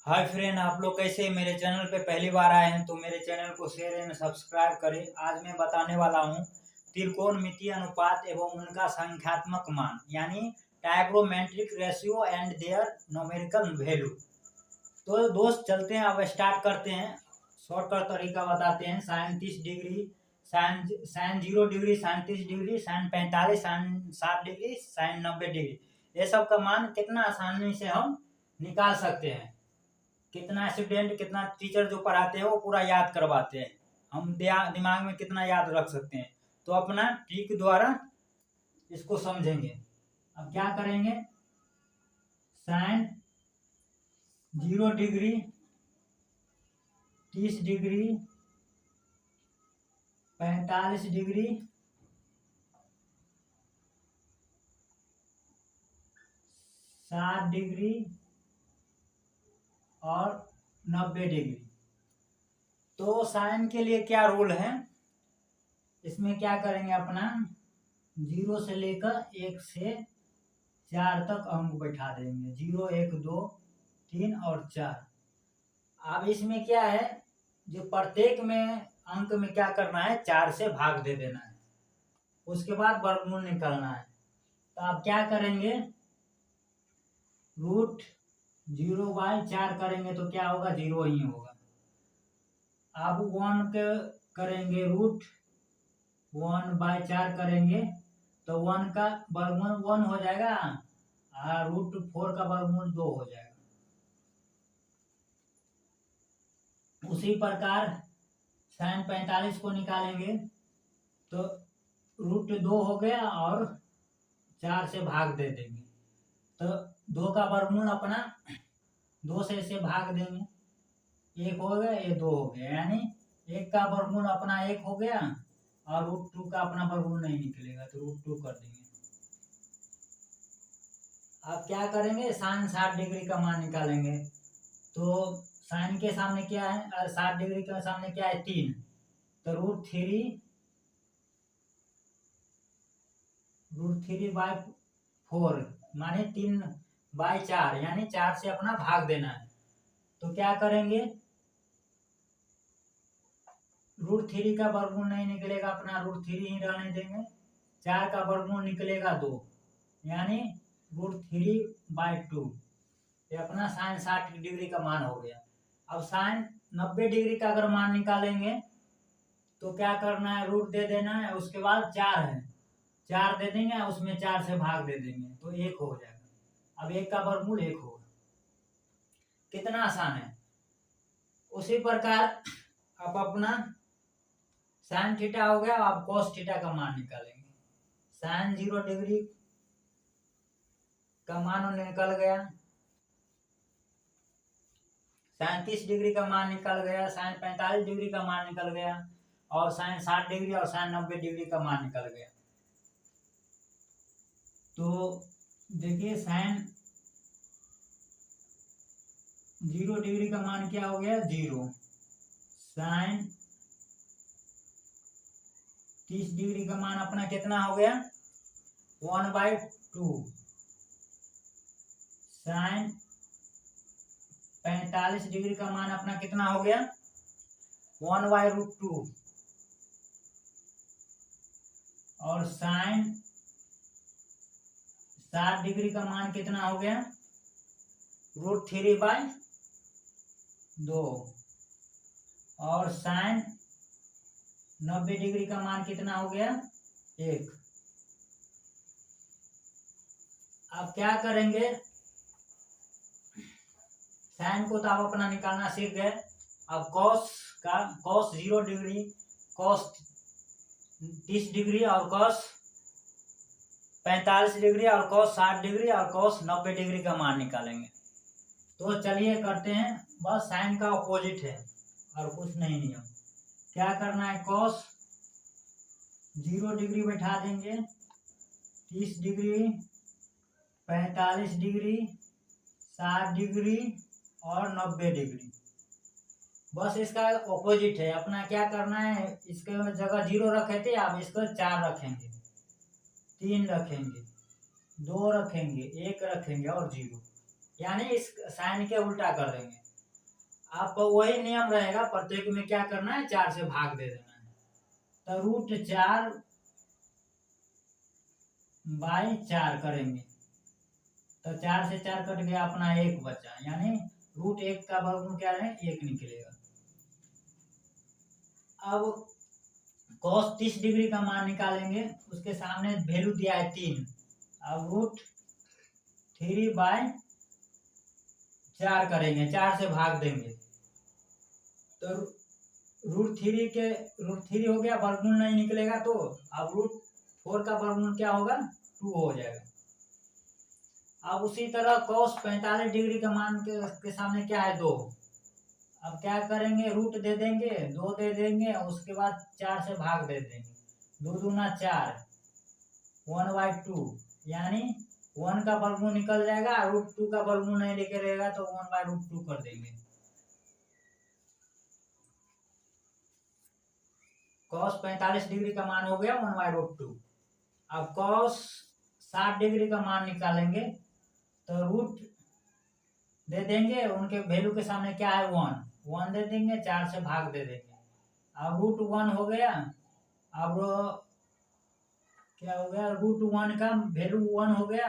Hi friend, आप लोग कैसे हैं? मेरे चैनल पे पहली बार आए हैं तो मेरे चैनल को शेयर एंड सब्सक्राइब करें। आज मैं बताने वाला हूँ त्रिकोणमितीय अनुपात एवं उनका संख्यात्मक मान, यानी trigonometric ratio and their numerical value. तो दोस्त चलते हैं, अब स्टार्ट करते हैं। शॉर्टकट तरीका बताते हैं। Sine 30 degree, sine 0 degree, sine 30 degree, sine 45, sine 60 degree, sine 90 degree, ये सब का मान कितना आसानी से हम निकाल सकते हैं। कितना स्टूडेंट, कितना टीचर जो पढ़ाते हैं वो पूरा याद करवाते हैं। हम दिमाग में कितना याद रख सकते हैं, तो अपना ट्रिक द्वारा इसको समझेंगे। अब क्या करेंगे, sine 0 degree, 30 degree, 45 degree, 60 degree और 90 डिग्री। तो साइन के लिए क्या रूल है, इसमें क्या करेंगे, अपना 0 से लेकर 1 से 4 तक अंक बैठा देंगे। 0, 1, 2, 3 और 4। अब इसमें क्या है, जो प्रत्येक में अंक में क्या करना है, 4 से भाग दे देना है, उसके बाद वर्गमूल निकालना है। तो आप क्या करेंगे, √0/4 करेंगे तो क्या होगा, 0 ही होगा। अब 1 के करेंगे, √1/4 करेंगे तो 1 का वर्गमूल 1 हो जाएगा और √4 का वर्गमूल 2 हो जाएगा। उसी प्रकार साइन 45 को निकालेंगे तो √2 हो गया और 4 से भाग दे देंगे, तो 2 का वर्गमूल अपना 2 से इसे भाग देंगे, 1 हो गया, ये 2 हो गया, यानी 1 का वर्गमूल अपना 1 हो गया और √2 का अपना वर्गमूल नहीं निकलेगा तो √2 कर देंगे। अब क्या करेंगे, साइन 60 डिग्री का मान निकालेंगे। तो साइन के सामने क्या है, 60 डिग्री के सामने क्या है, 3, तो √3/4 माने 3/4, यानी 4 से अपना भाग देना है। तो क्या करेंगे, √3 का वर्गमूल नहीं निकलेगा, अपना √3 ही रहने देंगे। 4 का वर्गमूल निकलेगा 2, यानी √3/2। ये अपना साइन 60 डिग्री का मान हो गया। अब साइन 90 डिग्री का अगर मान निकालेंगे तो क्या करना है, रूट दे देना है, उसके बाद 4 है, 4 दे देंगे, उसमें 4 से भाग दे देंगे तो 1 हो जाएगा। अब 1 का वर्गमूल 1 होगा। कितना आसान है। उसी प्रकार अब अपना साइन थीटा हो गया, अब कॉस थीटा का मान निकालेंगे। साइन 0 डिग्री का मान निकल गया, साइन 30 डिग्री का मान निकल गया, साइन 45 डिग्री का मान निकल गया और साइन 60 डिग्री और साइन 90 डिग्री का मान निकल गया। तो देखिए, साइन 0 डिग्री का मान क्या हो गया, 0। साइन 30 डिग्री का मान अपना कितना हो गया, 1/2। साइन 45 डिग्री का मान अपना कितना हो गया, 1/√2। और साइन 60 डिग्री का मान कितना हो गया, √3/2। और साइन 90 डिग्री का मान कितना हो गया, 1। अब क्या करेंगे, साइन को तो आप अपना निकालना सीख गए। अब कॉस 0 डिग्री, कॉस 30 डिग्री और कॉस 45 डिग्री और कॉस 60 डिग्री और कॉस 90 डिग्री का मान निकालेंगे। तो चलिए करते हैं। बस साइन का अपोजिट है और कुछ नहीं नियम। क्या करना है, कॉस 0 डिग्री बैठा देंगे, 30 डिग्री, 45 डिग्री, 60 डिग्री और 90 डिग्री। बस इसका ऑपोजिट है। अपना क्या करना है, इसके जगह 0 रखे थे, आप इसको 4 रखेंगे, 3 रखेंगे, 2 रखेंगे, 1 रखेंगे और 0, यानी इस साइन के उल्टा कर देंगे। आप वही नियम रहेगा, प्रत्येक में क्या करना है, 4 से भाग दे देना है। तो √4/4 करेंगे तो 4 से 4 कट गया, अपना 1 बचा, यानी √1 का वर्गमूल क्या है, 1 निकलेगा। अब cos 30 डिग्री का मान निकालेंगे, उसके सामने वैल्यू दिया है 3। अब √3/4 करेंगे, 4 से भाग देंगे तो √3 हो गया, वर्गमूल नहीं निकलेगा तो अब √4 का वर्गमूल क्या होगा, 2 हो जाएगा। अब उसी तरह cos 45 डिग्री का मान के सामने क्या है, 2। अब क्या करेंगे, रूट दे देंगे, 2 दे देंगे, उसके बाद 4 से भाग दे देंगे, 2 दूना 4, 1/2, यानी 1 का वर्गमूल निकल जाएगा, √2 का वर्गमूल नहीं लेके रहेगा तो 1/√2 कर देंगे। cos 45 डिग्री का मान हो गया 1/√2। अब cos 60 डिग्री का मान निकालेंगे तो रूट दे देंगे, उनके वैल्यू के सामने क्या है, 1 दे देंगे, 4 से भाग दे देंगे। अब √1 हो गया, अब क्या हो गया, √1 का वैल्यू 1 हो गया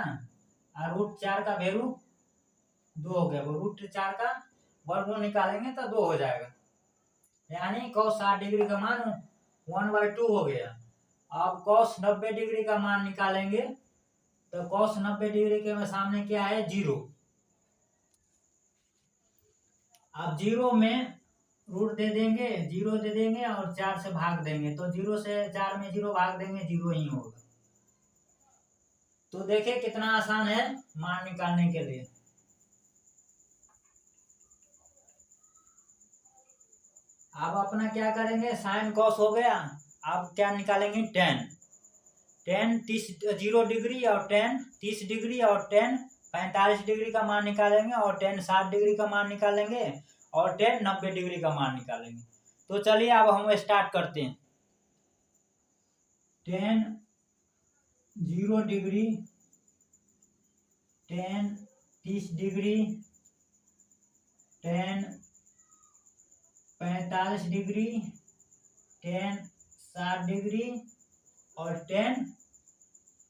और √4 का वैल्यू 2 हो गया। वो √4 का वर्गमूल निकालेंगे तो 2 हो जाएगा, यानी cos 60 डिग्री का मान 1/2 हो गया। अब cos 90 डिग्री का मान निकालेंगे तो cos 90 डिग्री के सामने क्या है, 0। अब 0 में रूट दे देंगे, 0 दे देंगे और 4 से भाग देंगे, तो 0 से 4 में 0 भाग देंगे, 0 ही होगा। तो देखिए कितना आसान है मान निकालने के लिए। अब अपना क्या करेंगे, साइन कॉस हो गया, अब क्या निकालेंगे, tan 0 डिग्री और tan 30 डिग्री और tan 45 डिग्री का मान निकालेंगे और tan 60 डिग्री का मान निकालेंगे और tan 90 डिग्री का मान निकालेंगे। तो चलिए अब हम स्टार्ट करते हैं। tan 0 degree, tan 30 degree, tan 45 degree, tan 60 degree और tan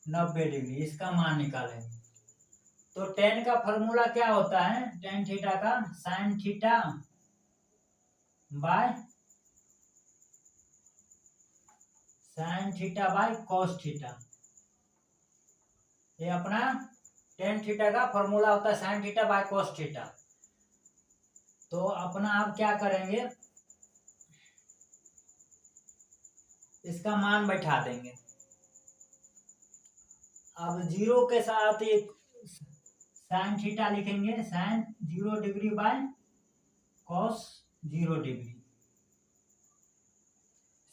90 डिग्री, इसका मान निकालेंगे। तो tan का फॉर्मूला क्या होता है, tan थीटा का sin theta by cos theta. ये अपना tan थीटा का फॉर्मूला होता है, sin theta by cos theta. तो अपना आप क्या करेंगे, इसका मान बैठा देंगे। अब 0 के साथ एक साइन थीटा लिखेंगे, sine 0 degree by cos 0 degree,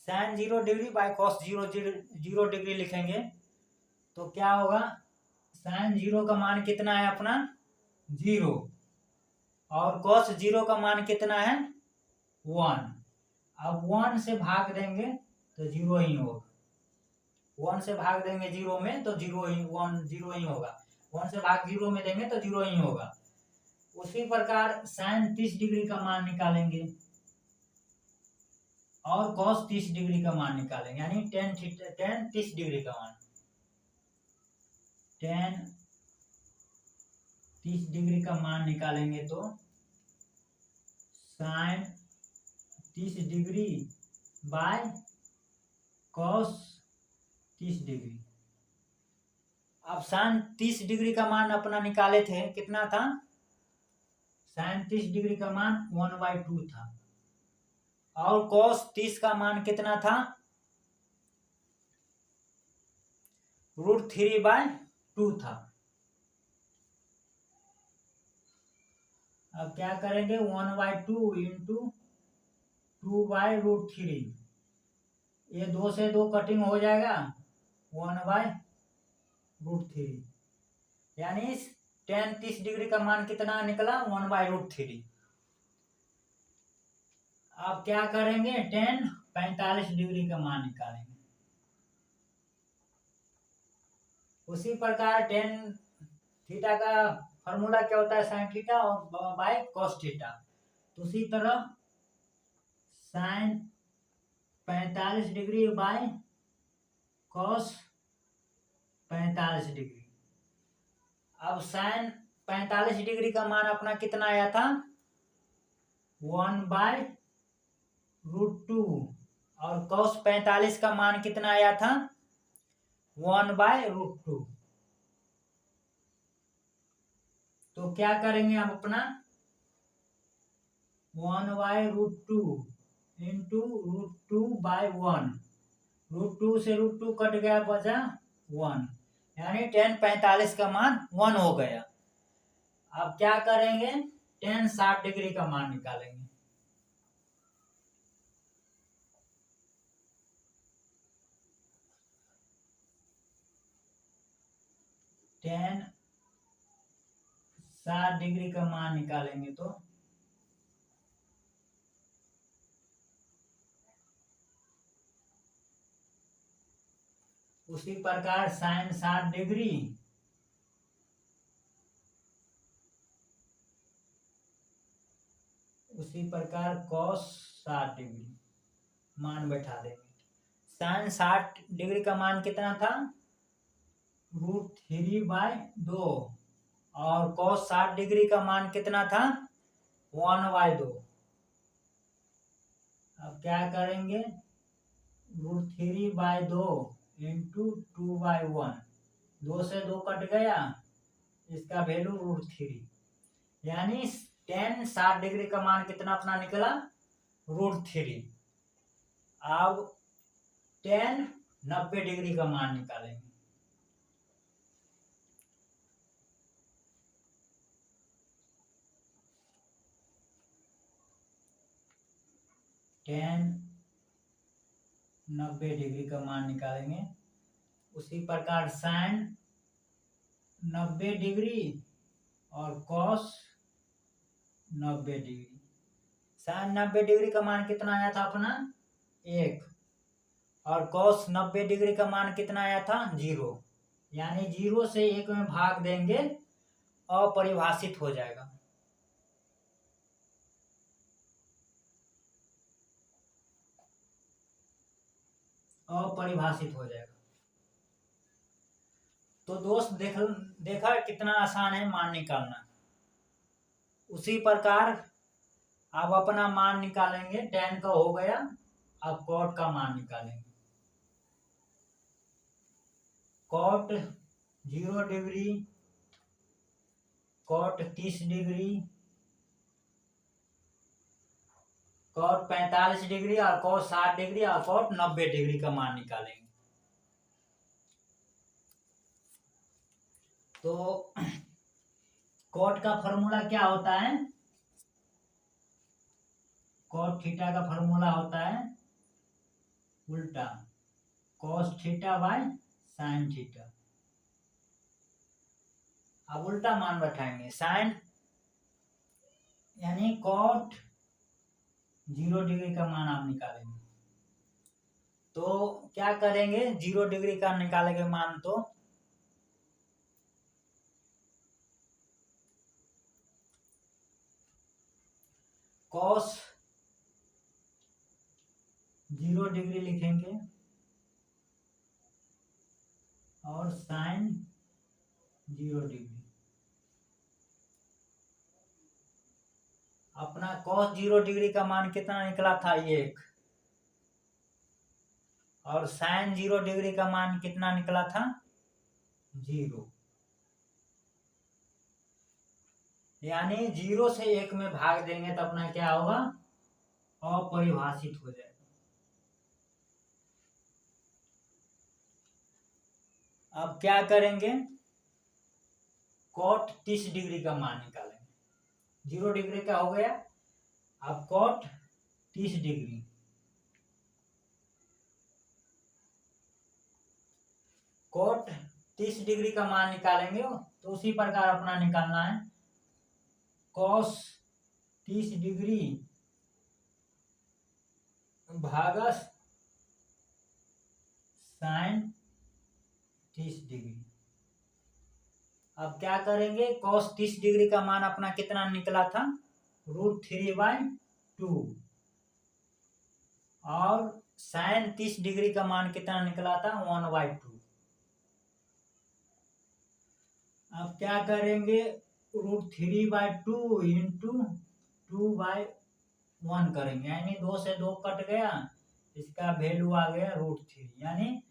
sine 0 degree by cos 0 degree लिखेंगे तो क्या होगा, साइन 0 का मान कितना है अपना, 0, और cos 0 का मान कितना है, 1। अब 1 से भाग देंगे तो 0 ही होगा, 1 से भाग देंगे 0 में तो 0 ही होगा, 1 से भाग 0 में देंगे तो 0 ही होगा। उसी प्रकार sin 30 डिग्री का मान निकालेंगे और cos 30 डिग्री का मान निकालेंगे, यानी tan 30 डिग्री का मान, tan 30 डिग्री का मान निकालेंगे तो sin 30 degree by cos 30 degree. अब sin 30 डिग्री का मान अपना निकाले थे, कितना था, sin 30 डिग्री का मान 1/2 था और cos 30 का मान कितना था, √3/2 था। अब क्या करेंगे, 1/2 इंटू 2/√3, ये 2 से 2 कटिंग हो जाएगा, 1/√3, यानी tan 30 डिग्री का मान कितना निकला, 1/√3। अब क्या करेंगे, tan 45 डिग्री का मान निकालेंगे। उसी प्रकार tan थीटा का फॉर्मूला क्या होता है, sin theta by cos theta. उसी तरह sine 45 degree by cos 45 degree. अब साइन 45 डिग्री का मान अपना कितना आया था 1/√2 और कॉस 45 का मान कितना आया था 1/√2। तो क्या करेंगे हम अपना 1/√2 इंटू √2/1, √2 से √2 कट गया बचा 1, यानी tan 45 का मान 1 हो गया। अब क्या करेंगे tan 60 डिग्री का मान निकालेंगे। tan 60 डिग्री का मान निकालेंगे तो उसी प्रकार साइन 60 डिग्री उसी प्रकार कॉस 60 डिग्री मान बैठा देंगे। साइन 60 डिग्री का मान कितना था √3/2 और कॉस 60 डिग्री का मान कितना था 1/2। अब क्या करेंगे √3/2 इंटू 2/1, 2 से 2 कट गया, इसका वैल्यू √3, यानी tan 60 डिग्री का मान कितना अपना निकला √3। अब tan 90 डिग्री का मान निकालेंगे। tan 90 डिग्री का मान निकालेंगे। उसी प्रकार साइन 90 डिग्री और कॉस 90 डिग्री। साइन 90 डिग्री का मान कितना आया था अपना 1 और कॉस 90 डिग्री का मान कितना आया था 0, यानी 0 से 1 में भाग देंगे अपरिभाषित हो जाएगा। अपरिभाषित हो जाएगा। तो दोस्त देखा कितना आसान है मान निकालना। उसी प्रकार अब अपना मान निकालेंगे, tan का हो गया, अब cot का मान निकालेंगे। cot 0 degree, cot 30 degree, cot 45 degree और cot 60 डिग्री और cot 90 डिग्री का मान निकालेंगे। तो cot का फॉर्मूला क्या होता है, cot थीटा का फॉर्मूला होता है उल्टा cos theta by sine theta. अब उल्टा मान बैठाएंगे, साइन यानी cot 0 डिग्री का मान आप निकालेंगे। तो क्या करेंगे 0 डिग्री का निकालेंगे मान, तो cos 0 डिग्री लिखेंगे और साइन 0 डिग्री। अपना cos 0 डिग्री का मान कितना निकला था 1 और साइन 0 डिग्री का मान कितना निकला था 0, यानी 0 से 1 में भाग देंगे तो अपना क्या होगा अपरिभाषित हो जाएगा। अब क्या करेंगे cot 30 डिग्री का मान निकालेंगे। 0 डिग्री का हो गया, अब cot 30 डिग्री, cot 30 डिग्री का मान निकालेंगे तो उसी प्रकार अपना निकालना है cos 30 डिग्री भागस साइन 30 डिग्री। अब क्या करेंगे cos 30 डिग्री का मान अपना कितना निकला था √3/2 और साइन 30 डिग्री का मान कितना निकला था 1/2। अब क्या करेंगे √3/2 इंटू 2/1 करेंगे, यानी 2 से 2 कट गया, इसका वैल्यू आ गया √3, यानी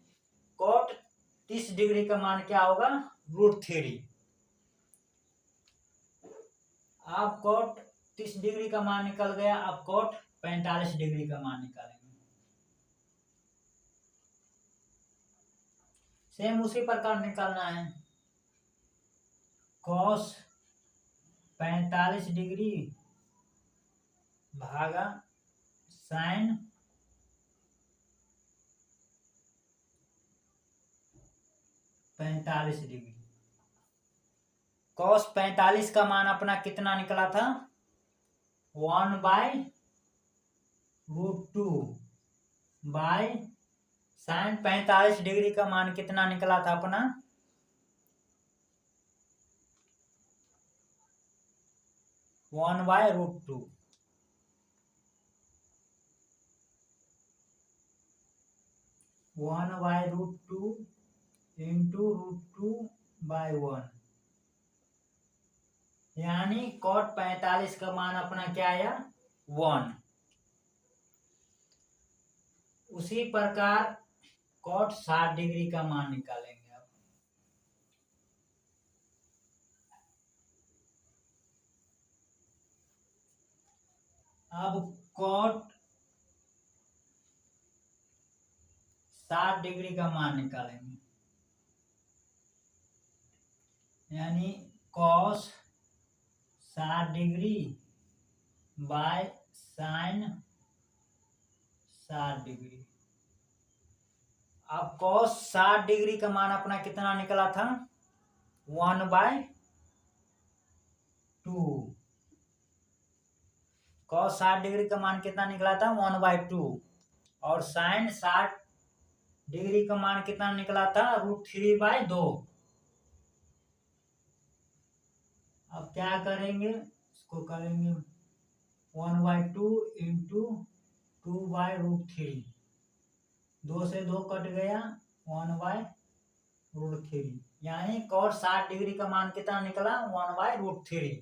कॉट 30 डिग्री का मान क्या होगा √3। अब कॉट 30 डिग्री का मान निकल गया, अब कॉट 45 डिग्री का मान निकालेंगे। सेम उसी प्रकार निकालना है, कॉस 45 डिग्री भागा साइन 45 डिग्री। कॉस 45 का मान अपना कितना निकला था 1/√2 बाय साइन 45 डिग्री का मान कितना निकला था अपना 1/√2। इंटू √2/1, यानी कॉट 45 का मान अपना क्या आया 1। उसी प्रकार कॉट 60 डिग्री का मान निकालेंगे। अब कॉट 60 डिग्री का मान निकालेंगे, यानी cos 60 degree by sine 60 degree. अब कॉस 60 डिग्री का मान अपना कितना निकला था 1/2। कॉस 60 डिग्री का मान कितना निकला था 1/2 और साइन 60 डिग्री का मान कितना निकला था √3/2। अब क्या करेंगे, इसको करेंगे 1/2 इंटू 2/√3, 2 से 2 कट गया 1/√3, यानी कॉट 60 डिग्री का मान कितना निकला 1/√3।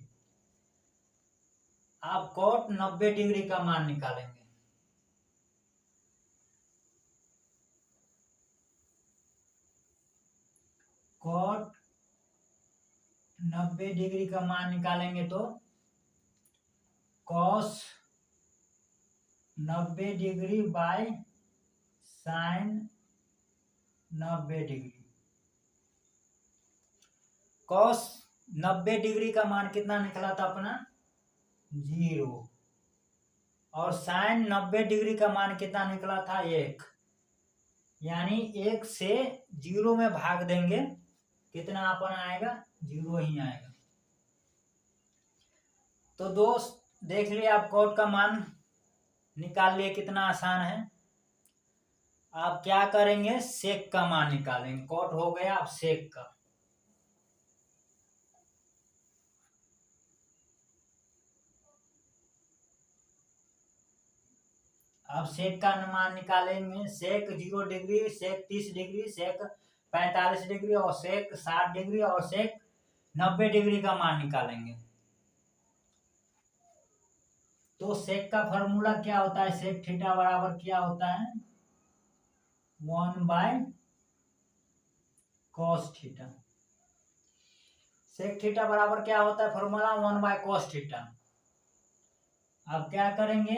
अब कॉट 90 डिग्री का मान निकालेंगे। कॉट 90 डिग्री का मान निकालेंगे तो cos 90 degree by sine 90 degree. Cos 90 degree का मान कितना निकला था अपना 0 और साइन 90 डिग्री का मान कितना निकला था 1, यानी 1 से 0 में भाग देंगे, कितना अपना आएगा 0 ही आएगा। तो दोस्त देख लिए आप कॉट का मान निकाल लिए, कितना आसान है। आप क्या करेंगे सेक का मान निकालेंगे, कॉट हो गया अब सेक का। अब सेक का मान निकालेंगे, सेक 0 डिग्री, सेक 30 डिग्री, सेक 45 डिग्री और सेक 60 डिग्री और सेक 90 डिग्री का मान निकालेंगे। तो सेक का फॉर्मूला क्या होता है, सेक थीटा बराबर क्या होता है 1/cos थीटा। सेक थीटा बराबर क्या होता है फॉर्मूला 1/cos थीटा। अब क्या करेंगे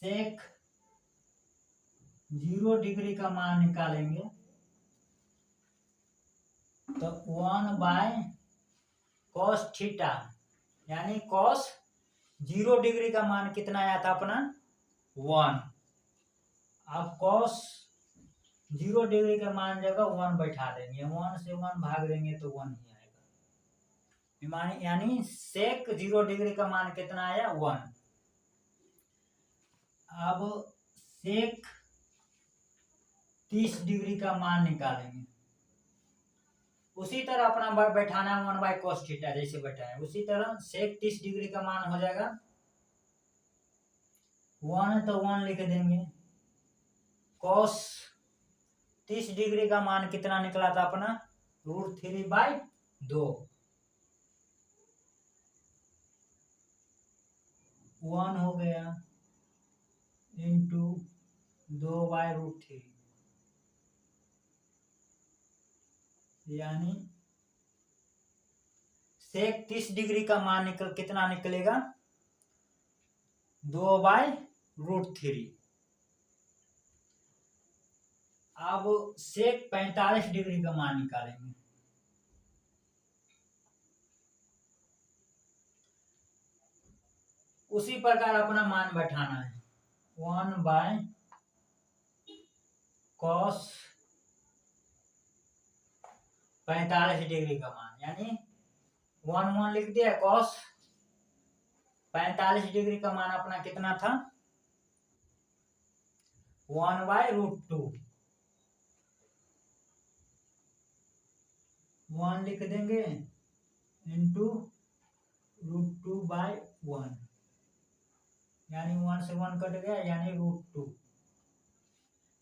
सेक 0 डिग्री का मान निकालेंगे, तो 1/cos थीटा, यानी cos 0 डिग्री का मान कितना आया था अपना 1। अब cos 0 डिग्री का मान जगह 1 बैठा देंगे, 1 से 1 भाग देंगे तो 1 ही आएगा, यानी सेक 0 डिग्री का मान कितना आया 1। अब सेक 30 डिग्री का मान निकालेंगे, उसी तरह अपना बैठाना है 1/cos थीटा, जैसे बैठाए उसी तरह सेक 30 डिग्री का मान हो जाएगा 1 है तो 1 लिख देंगे। cos 30 डिग्री का मान कितना निकला था अपना √3/2, 1 हो गया इंटू 2/√3, यानी सेक 30 डिग्री का मान कितना निकलेगा 2/√3। अब सेक 45 डिग्री का मान निकालेंगे। उसी प्रकार अपना मान बैठाना है 1/cos 45 डिग्री का मान, यानी 1 लिख दिया। cos 45 डिग्री का मान अपना कितना था 1/√2, 1 लिख देंगे इंटू √2/1, यानी 1 से 1 कट गया, यानी √2,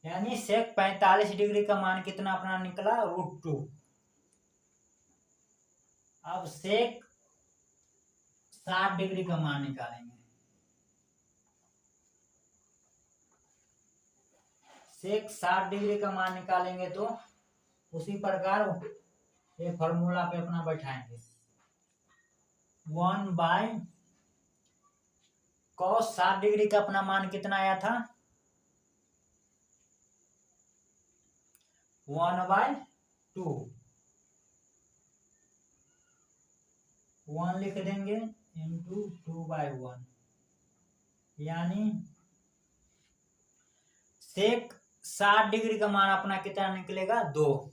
यानी सेक 45 डिग्री का मान कितना अपना निकला √2। अब सेक 60 डिग्री का मान निकालेंगे। सेक 60 डिग्री का मान निकालेंगे तो उसी प्रकार ये फॉर्मूला पे अपना बैठाएंगे 1/cos 60 डिग्री का अपना मान कितना आया था 1/2, 1 लिख देंगे इंटू 2/1, यानी सेक 60 डिग्री का मान अपना कितना निकलेगा 2।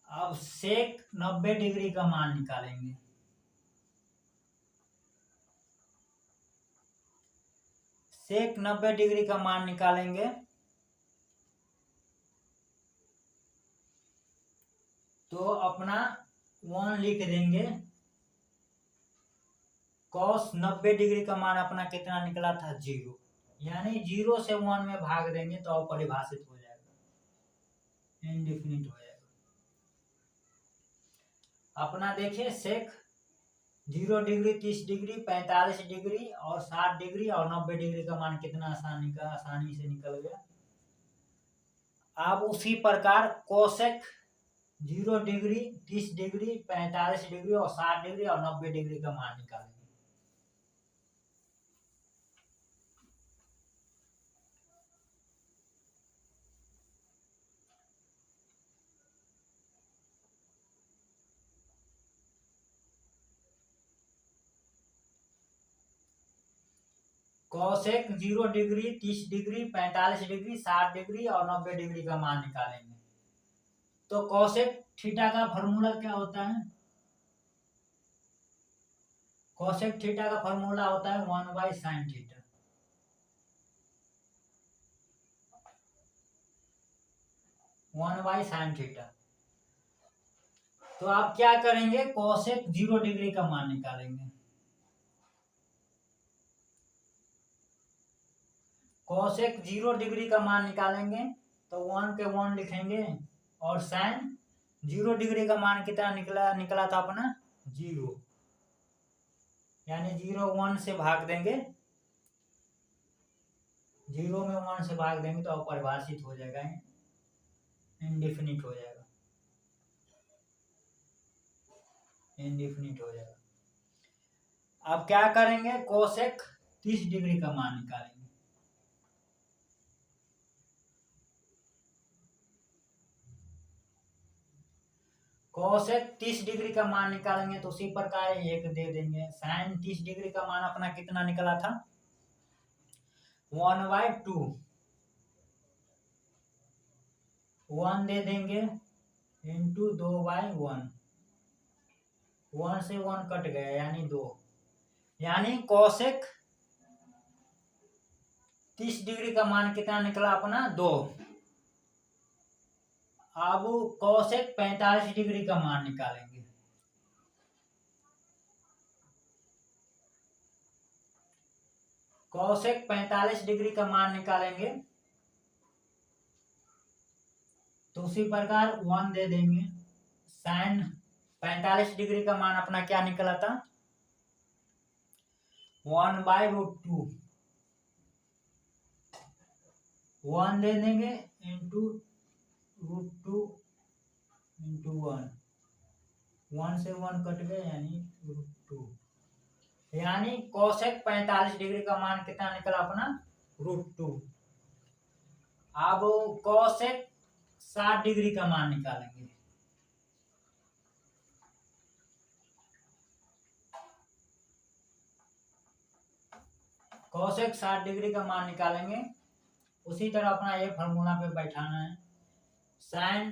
अब सेक 90 डिग्री का मान निकालेंगे। सेक 90 डिग्री का मान निकालेंगे तो अपना 1 लिख देंगे। cos 90 डिग्री का मान अपना कितना निकला था 0, यानी 0 से 1 में भाग देंगे तो अपरिभाषित हो जाएगा, इनडिफिनिट हो जाएगा। अपना देखिए सेक 0 डिग्री 30 डिग्री 45 डिग्री और 60 डिग्री और 90 डिग्री का मान कितना आसानी से निकल गया। अब उसी प्रकार कोसेक 0 डिग्री 30 डिग्री 45 डिग्री और 60 डिग्री और 90 डिग्री का मान निकालेंगे। Cosec 0 degree 30 degree 45 degree 60 degree और 90 डिग्री का मान निकालेंगे। तो कोसेक थीटा का फॉर्मूला क्या होता है कोसेक थीटा का फॉर्मूला होता है 1/sin थीटा। तो आप क्या करेंगे कोसेक 0 डिग्री का मान निकालेंगे। कोसेक 0 डिग्री का मान निकालेंगे तो 1 के 1 लिखेंगे और साइन 0 डिग्री का मान कितना निकला था अपना 0, यानी 0 1 से भाग देंगे, 0 में 1 से भाग देंगे तो अपरिभाषित हो जाएगा, इनडिफिनिट हो जाएगा, इनडिफिनिट हो जाएगा। अब क्या करेंगे कोसेक 30 डिग्री का मान निकालेंगे। कोसेक 30 डिग्री का मान निकालेंगे तो उसी प्रकार 1 दे देंगे। साइन 30 डिग्री का मान अपना कितना निकला था 1/2, 1 दे देंगे इंटू 2/1, 1 से 1 कट गया यानी 2, यानी कोसेक 30 डिग्री का मान कितना निकला अपना 2। अब कोसेक 45 डिग्री का मान निकालेंगे। कोसेक 45 डिग्री का मान निकालेंगे तो उसी प्रकार 1 दे देंगे। साइन 45 डिग्री का मान अपना क्या निकला था, 1/√2। 1 दे देंगे इंटू √2 इंटू 1। 1 से 1 कट गए यानी √2, यानी कोसेक 45 डिग्री का मान कितना निकला अपना, √2। अब कोसेक 60 डिग्री का मान निकालेंगे। कोसेक 60 डिग्री का मान निकालेंगे उसी तरह अपना ये फॉर्मूला पे बैठाना है। साइन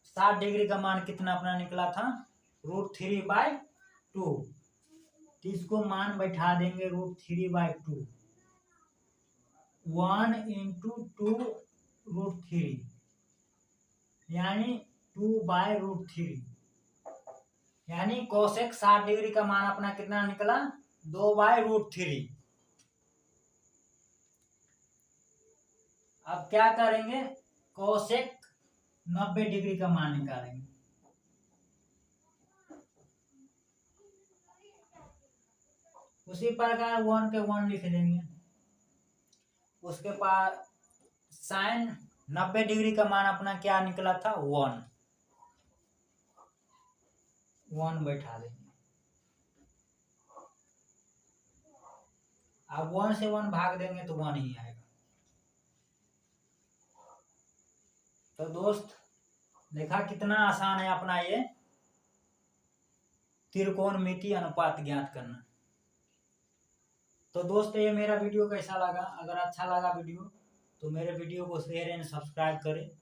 60 डिग्री का मान कितना अपना निकला था, √3/2। तो इसको मान बैठा देंगे √3/2। 1 इंटू 2√3 यानी 2/√3, यानी कोसेक 60 डिग्री का मान अपना कितना निकला, 2/√3। अब क्या करेंगे, कोसेक 90 डिग्री का मान निकालेंगे। उसी प्रकार 1 के 1 लिख देंगे। उसके बाद साइन 90 डिग्री का मान अपना क्या निकला था, 1 बैठा देंगे। अब 1 से 1 भाग देंगे तो 1 ही आएगा। तो दोस्त देखा कितना आसान है अपना ये त्रिकोणमितीय अनुपात ज्ञात करना। तो दोस्त ये मेरा वीडियो कैसा लगा, अगर अच्छा लगा वीडियो तो मेरे वीडियो को शेयर एंड सब्सक्राइब करें।